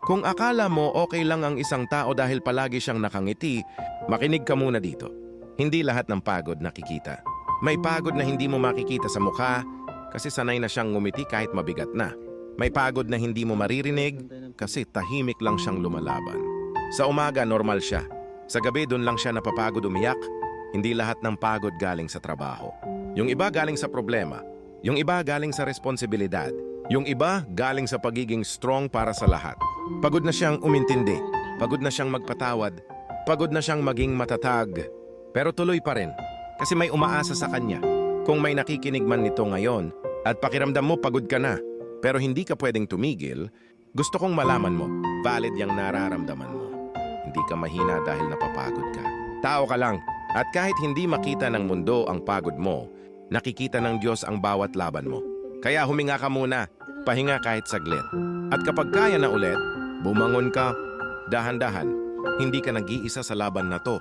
Kung akala mo okay lang ang isang tao dahil palagi siyang nakangiti, makinig ka muna dito. Hindi lahat ng pagod nakikita. May pagod na hindi mo makikita sa mukha kasi sanay na siyang ngumiti kahit mabigat na. May pagod na hindi mo maririnig kasi tahimik lang siyang lumalaban. Sa umaga, normal siya. Sa gabi, doon lang siya napapagod umiyak. Hindi lahat ng pagod galing sa trabaho. Yung iba galing sa problema. Yung iba galing sa responsibilidad. Yung iba galing sa pagiging strong para sa lahat. Pagod na siyang umintindi. Pagod na siyang magpatawad. Pagod na siyang maging matatag. Pero tuloy pa rin. Kasi may umaasa sa kanya. Kung may nakikinig man nito ngayon at pakiramdam mo pagod ka na, pero hindi ka pwedeng tumigil, gusto kong malaman mo, valid yung nararamdaman mo. Hindi ka mahina dahil napapagod ka. Tao ka lang. At kahit hindi makita ng mundo ang pagod mo, nakikita ng Diyos ang bawat laban mo. Kaya huminga ka muna, pahinga kahit saglit. At kapag kaya na ulit, bumangon ka, dahan-dahan. Hindi ka nag-iisa sa laban na to.